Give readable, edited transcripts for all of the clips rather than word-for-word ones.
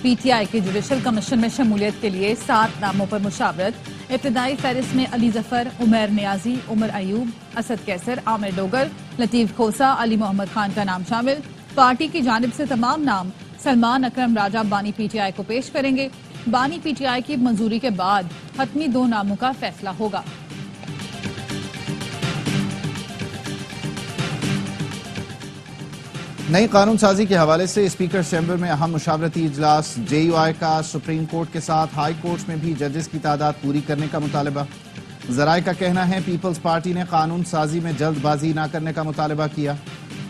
P T I کے judicial commission میں شمولیت کے لیے 7 ناموں پر مشاورت۔ ابتدائی فہرست میں علی ظفر، عمیر نیازی، عمر ایوب، اسد کیسر، عامر ڈوگر، لطیف کھوسا، علی محمد خان کا نام شامل۔ پارٹی کی جانب سے تمام نام سلمان اکرم راجہ بانی پی ٹی آئی کو پیش کریں گے۔ بانی پی ٹی آئی کی منظوری کے بعد حتمی 2 ناموں کا فیصلہ ہوگا۔ نئی قانون سازی کے حوالے سے اسپیکر چیمبر میں اہم مشاورتی اجلاس۔ جے یو آئی کا سپریم کورٹ کے ساتھ ہائی کورٹس میں بھی ججز کی تعداد پوری کرنے کا مطالبہ۔ ذرائع کا کہنا ہے پیپلز پارٹی نے قانون سازی میں جلد بازی نہ کرنے کا مطالبہ کیا۔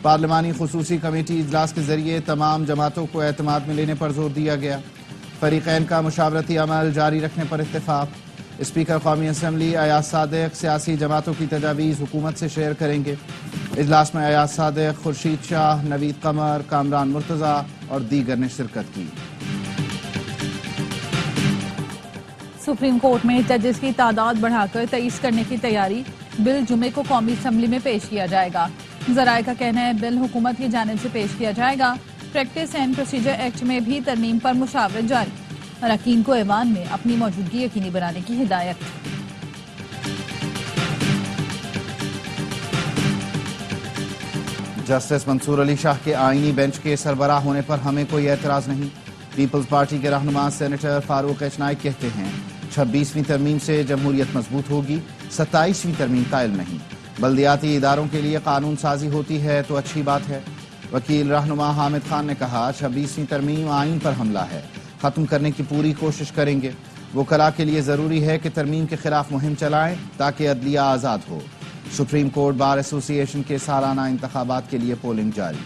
پارلیمانی خصوصی کمیٹی اجلاس کے ذریعے تمام جماعتوں کو اعتماد میں لینے پر زور دیا گیا۔ فریقین کا مشاورتی عمل جاری رکھنے پر اتفاق۔ اسپیکر قومی اسمبلی ایاز صادق سیاسی جماعتوں کی تجاویز حکومت سے شیئر کریں گے۔ اجلاس میں ایاز صادق، خورشید شاہ، نوید قمر، کامران مرتضی اور دیگر نے شرکت کی۔ سپریم کورٹ میں ججز کی تعداد بڑھا کر 23 کرنے کی تیاری۔ بل جمعے کو قومی اسمبلی میں پیش کیا جائے گا۔ ذرائع کا کہنا ہے بل حکومت کی جانب سے پیش کیا جائے گا۔ پریکٹس اینڈ پروسیجر ایکٹ میں بھی ترمیم پر مشاورت جاری۔ اراکین کو ایوان میں اپنی موجودگی یقینی بنانے کی ہدایت۔ جسٹس منصور علی شاہ کے آئینی بینچ کے سربراہ ہونے پر ہمیں کوئی اعتراض نہیں۔ پیپلز پارٹی کے رہنما سینیٹر فاروق ایچنائک کہتے ہیں 26ویں ترمیم سے جمہوریت مضبوط ہوگی، 27ویں ترمیم کا علم نہیں۔ بلدیاتی اداروں کے لیے قانون سازی ہوتی ہے تو اچھی بات ہے۔ وکیل رہنما حامد خان نے کہا 26ویں ترمیم آئین پر حملہ ہے، ختم کرنے کی پوری کوشش کریں گے۔ وکلاء کے لیے ضروری ہے کہ ترمیم کے خلاف مہم چلائیں تاکہ عدلیہ آزاد ہو۔ سپریم کورٹ بار ایسوسی ایشن کے سالانہ انتخابات کے لیے پولنگ جاری۔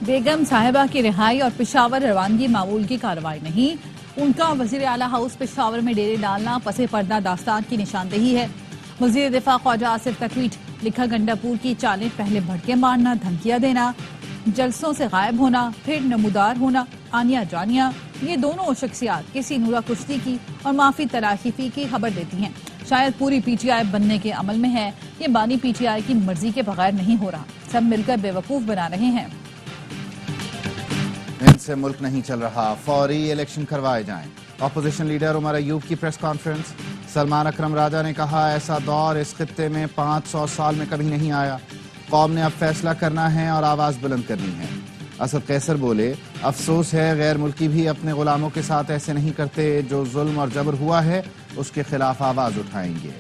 بیگم صاحبہ کی رہائی اور پشاور روانگی معمول کی کارروائی نہیں، ان کا وزیر اعلیٰ ہاؤس پشاور میں ڈیرے ڈالنا پس پردہ داستان کی نشاندہی ہے۔ وزیر دفاع خواجہ آصف کا ٹویٹ، لکھا گنڈا پور کی چالیں پہلے بھڑکے مارنا، دھمکیاں دینا، جلسوں سے غائب ہونا، پھر نمودار ہونا، آنیا جانیا، یہ دونوں شخصیات کسی نورا کشتی کی اور معافی تلاشی کی خبر دیتی ہیں۔ شاید پوری پی ٹی آئی بننے کے عمل میں ہے، یہ بانی پی ٹی آئی کی مرضی کے بغیر نہیں ہو رہا، سب مل کر بیوقوف بنا رہے ہیں۔ ان سے ملک نہیں چل رہا، فوری الیکشن کروائے جائیں۔ اپوزیشن لیڈر عمر ایوب کی پریس کانفرنس۔ سلمان اکرم راجہ نے کہا ایسا دور اس خطے میں 500 سال میں کبھی نہیں آیا، قوم نے اب فیصلہ کرنا ہے اور آواز بلند کرنی ہے۔ اسد قیصر بولے افسوس ہے غیر ملکی بھی اپنے غلاموں کے ساتھ ایسے نہیں کرتے، جو ظلم اور جبر ہوا ہے اس کے خلاف آواز اٹھائیں گے۔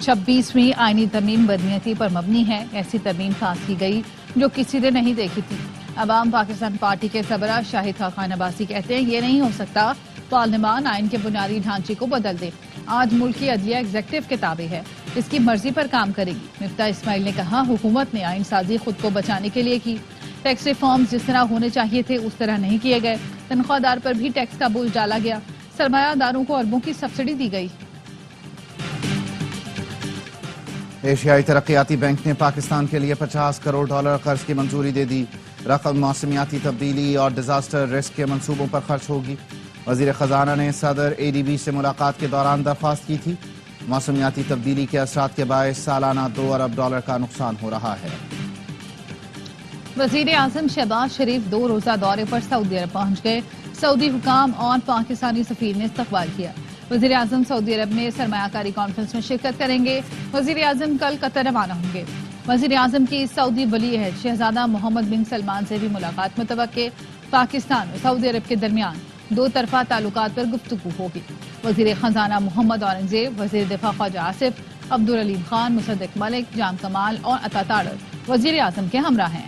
26ویں آئینی ترمیم بدنیتی پر مبنی ہے، ایسی ترمیم پاس کی گئی جو کسی نے نہیں دیکھی تھی۔ عوام پاکستان پارٹی کے سربراہ شاہد خاقان عباسی کہتے ہیں یہ نہیں ہو سکتا پارلیمان آئین کے بنیادی ڈھانچے کو بدل دے۔ آج ملک کی عدلیہ ایگزیکٹو کے تابع ہے، اس کی مرضی پر کام کرے گی۔ مفتاح اسماعیل نے کہا حکومت نے آئین سازی خود کو بچانے کے لیے کی، ٹیکس ریفارمز جس طرح ہونے چاہیے تھے اس طرح نہیں کیے گئے، تنخواہ دار پر بھی ٹیکس کا بوجھ ڈالا گیا، سرمایہ داروں کو اربوں کی سبسڈی دی گئی۔ ایشیائی ترقیاتی بینک نے پاکستان کے لیے $50 کروڑ قرض کی منظوری دے دی۔ رقم موسمیاتی تبدیلی اور ڈیزاسٹر رسک کے منصوبوں پر خرچ ہوگی۔ وزیر خزانہ نے صدر ADB سے ملاقات کے دوران درخواست کی تھی۔ موسمیاتی تبدیلی کے اثرات کے باعث سالانہ $2 ارب کا نقصان ہو رہا ہے۔ وزیر اعظم شہباز شریف 2 روزہ دورے پر سعودی عرب پہنچ گئے۔ سعودی حکام اور پاکستانی سفیر نے استقبال کیا۔ وزیر اعظم سعودی عرب میں سرمایہ کاری کانفرنس میں شرکت کریں گے۔ وزیر اعظم کل قطر روانہ ہوں گے۔ وزیر اعظم کی سعودی ولی عہد شہزادہ محمد بن سلمان سے بھی ملاقات متوقع۔ پاکستان اور سعودی عرب کے درمیان 2 طرفہ تعلقات پر گفتگو ہوگی۔ وزیر خزانہ محمد اورنگزیب، وزیر دفاع خواجہ آصف، عبدالعلیم خان، مصدق ملک، جام کمال اور عطا تاڑر وزیر اعظم کے ہمراہ ہیں۔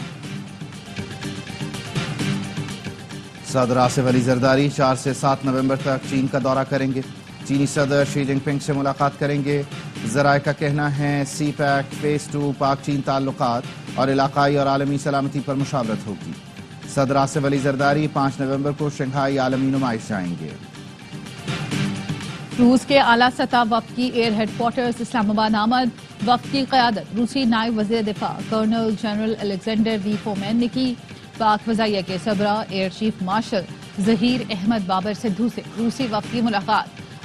صدر آصف علی زرداری 4 سے 7 نومبر تک چین کا دورہ کریں گے۔ چینی صدر شی جن پنگ سے ملاقات کریں گے۔ ذرائع کا کہنا ہے سی پیک فیز 2 پاک چین تعلقات اور علاقائی اور عالمی سلامتی پر مشاورت ہوگی۔ صدر آصف علی زرداری 5 نومبر کو شنگھائی عالمی نمائش جائیں گے۔ روس کے اعلیٰ سطح وفد کی ایئر ہیڈ کوارٹرز اسلام آباد آمد۔ وفد کی قیادت روسی نائب وزیر دفاع colonel general Alexander V Fomin نے کی۔ پاک فضائیہ کے سربراہ air chief marshal Zaheer Ahmed Babar Sidhu سے روسی وفد کی ملاقات۔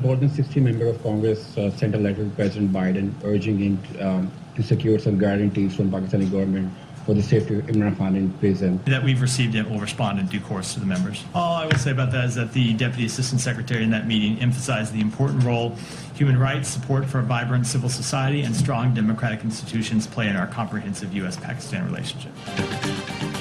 More than 60 members of Congress sent a letter to President Biden urging him to secure some guarantees from Pakistani government for the safety of Imran Khan in prison. That we've received it will respond in due course to the members. All I will say about that is that the Deputy Assistant Secretary in that meeting emphasized the important role human rights, support for a vibrant civil society, and strong democratic institutions play in our comprehensive U.S.-Pakistan relationship.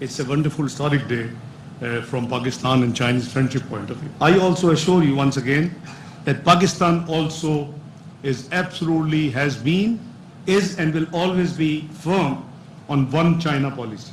It's a wonderful historic day from Pakistan and Chinese friendship point of view. I also assure you once again that Pakistan also is absolutely has been, is and will always be firm on one China policy.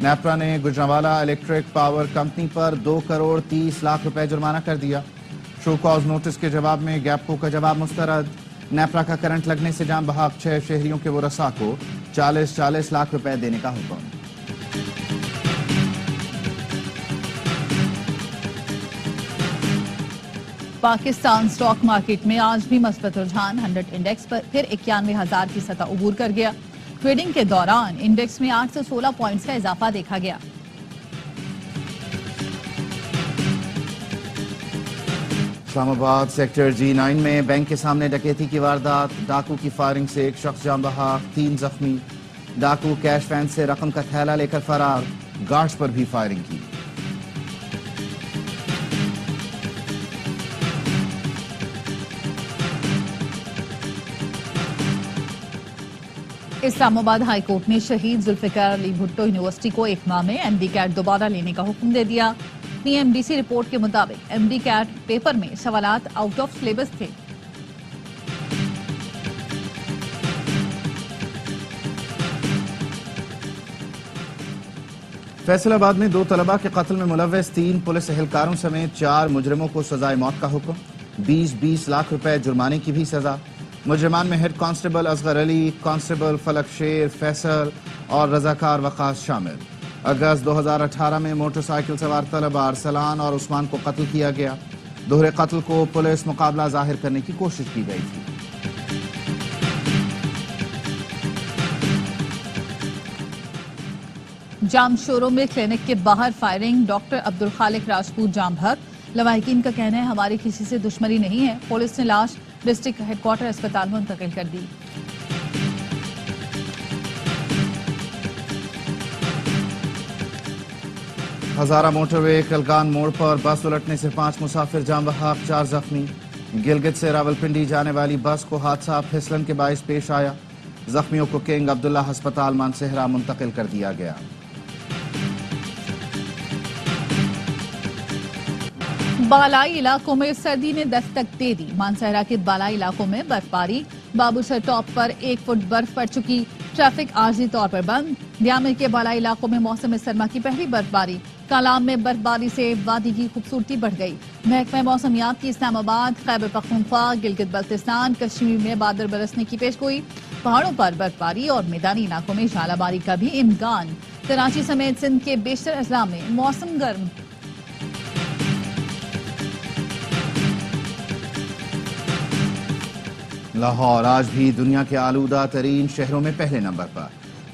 NEPRA نے Gujranwala electric power company پر 2 کروڑ 30 لاکھ روپے جرمانہ کر دیا. Show cause notice کے جواب میں گیپکو کا جواب مسترد. نیپرا کا کرنٹ لگنے سے جان بحق 6 شہریوں کے ورثاء کو 40 لاکھ روپے دینے کا حکم. پاکستان سٹاک مارکیٹ میں آج بھی مثبت رجحان. 100 انڈیکس پر پھر 91,000 کی سطح عبور کر گیا. ٹریڈنگ کے دوران انڈیکس میں 816 پوائنٹس کا اضافہ دیکھا گیا. اسلام آباد سیکٹر G9 میں بینک کے سامنے ڈکیتی کی واردات. ڈاکو کی فائرنگ سے 1 شخص جاں بحق 3 زخمی. ڈاکو کیش وین سے رقم کا تھیلا لے کر فرار. گارڈز پر بھی فائرنگ کی. اسلام آباد ہائی کورٹ نے شہید ذوالفقار علی بھٹو یونیورسٹی کو 1 ماہ میں ایم ڈی کیٹ دوبارہ لینے کا حکم دے دیا. P M D C report کے مطابق ایم ڈی کیٹ پیپر میں سوالات آؤٹ آف سلیبس تھے. فیصل آباد میں 2 طلبہ کے قتل میں ملوث 3 پولیس اہلکاروں سمیت 4 مجرموں کو سزائے موت کا حکم. 20 لاکھ روپے جرمانے کی بھی سزا. مجرمان میں ہیڈ کانسٹیبل اصغر علی، کانسٹیبل فلک شیر، فیصل اور رضاکار وقاص شامل. اگست 2018 میں موٹر سائیکل سوار طلبہ ارسلان اور عثمان کو قتل کیا گیا. دوہرے قتل کو پولیس مقابلہ ظاہر کرنے کی کوشش کی گئی تھی. جام شوروں میں کلینک کے باہر فائرنگ. ڈاکٹر عبدالخالق راجپوت جام بھگ. لواحقین کا کہنا ہے ہماری کسی سے دشمنی نہیں ہے. پولیس نے لاش ڈسٹرکٹ ہیڈ کوارٹر اسپتال منتقل کر دی. ہزارہ موٹر وے کلگان موڑ پر بس الٹنے سے 5 مسافر جاں بحق 4 زخمی. گلگت سے راولپنڈی جانے والی بس کو حادثہ پھسلن کے باعث پیش آیا. زخمیوں کو کنگ عبداللہ ہسپتال مانسہرہ منتقل کر دیا گیا. بالائی علاقوں میں سردی نے دستک دے دی. مانسہرہ کے بالائی علاقوں میں برفباری. بابوسر ٹاپ پر 1 فٹ برف پڑ چکی. ٹریفک عارضی طور پر بند. دیامر کے بالائی علاقوں میں موسم سرما کی پہلی برفباری. کالام میں برفباری سے وادی کی خوبصورتی بڑھ گئی. محکمہ موسمیات کی اسلام آباد، خیبر پختونخوا، گلگت بلتستان، کشمیر میں بادل برسنے کی پیشگوئی. پہاڑوں پر برفباری اور میدانی علاقوں میں ژالہ باری کا بھی امکان. کراچی سمیت سندھ کے بیشتر اضلاع میں موسم گرم. لاہور آج بھی دنیا کے آلودہ ترین شہروں میں پہلے نمبر پر.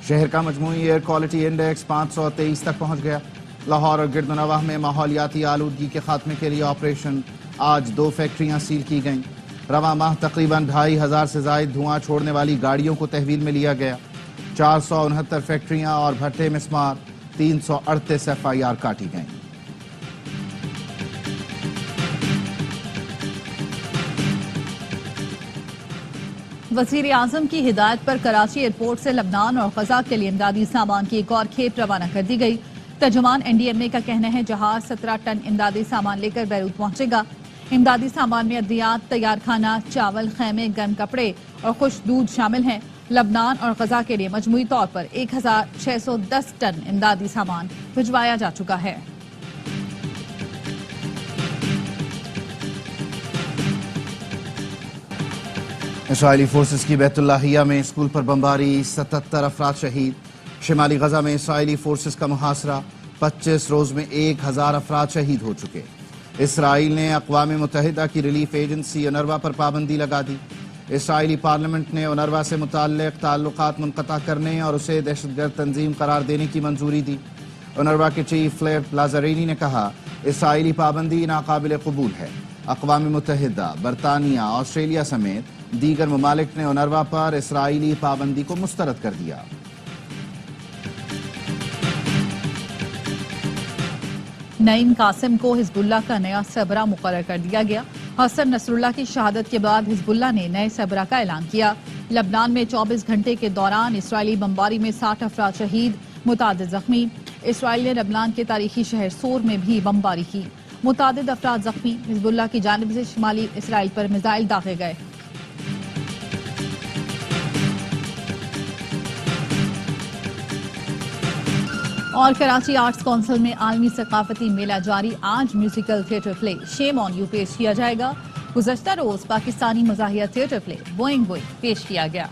شہر کا مجموعی ایئر کوالٹی انڈیکس 523 تک پہنچ گیا. لاہور اور گرد و نواح میں ماحولیاتی آلودگی کے خاتمے کے لیے آپریشن. آج 2 فیکٹریاں سیل کی گئیں. رواں ماہ تقریباً 2500 سے زائد دھواں چھوڑنے والی گاڑیوں کو تحویل میں لیا گیا. 469 فیکٹریاں اور بھٹے مسمار. 338 FIR کاٹی گئیں. وزیر اعظم کی ہدایت پر کراچی ایئرپورٹ سے لبنان اور غزہ کے لیے امدادی سامان کی ایک اور کھیپ روانہ کر دی گئی. ترجمان NDMA کا کہنا ہے جہاز 17 ٹن امدادی سامان لے کر بیروت پہنچے گا. امدادی سامان میں ادویات، تیار کھانا، چاول، خیمے، گرم کپڑے اور خشک دودھ شامل ہیں. لبنان اور غزہ کے لیے مجموعی طور پر 1610 ٹن امدادی سامان بھجوایا جا چکا ہے. اسرائیلی فورسز کی بیت اللہیہ میں اسکول پر بمباری. 77 افراد شہید. شمالی غزہ میں اسرائیلی فورسز کا محاصرہ. 25 روز میں 1000 افراد شہید ہو چکے. اسرائیل نے اقوام متحدہ کی ریلیف ایجنسی اونروا پر پابندی لگا دی. اسرائیلی پارلیمنٹ نے اونروا سے متعلق تعلقات منقطع کرنے اور اسے دہشت گرد تنظیم قرار دینے کی منظوری دی. اونروا کے چیف فلیپ لازارینی نے کہا اسرائیلی پابندی ناقابل قبول ہے. اقوام متحدہ، برطانیہ، آسٹریلیا سمیت دیگر ممالک نے اونروا پر اسرائیلی پابندی کو مسترد کر دیا. نعیم قاسم کو حزب اللہ کا نیا سربراہ مقرر کر دیا گیا. حسن نصر اللہ کی شہادت کے بعد حزب اللہ نے نئے سربراہ کا اعلان کیا. لبنان میں 24 گھنٹے کے دوران اسرائیلی بمباری میں 60 افراد شہید، متعدد زخمی. اسرائیل نے لبنان کے تاریخی شہر سور میں بھی بمباری کی، متعدد افراد زخمی. حزب اللہ کی جانب سے شمالی اسرائیل پر میزائل داغے گئے. اور کراچی آرٹس کونسل میں عالمی ثقافتی میلہ جاری. آج musical theatre play shame on you پیش کیا جائے گا. گزشتہ روز پاکستانی مزاحیہ تھیٹر پلے بوئنگ بوئنگ پیش کیا گیا.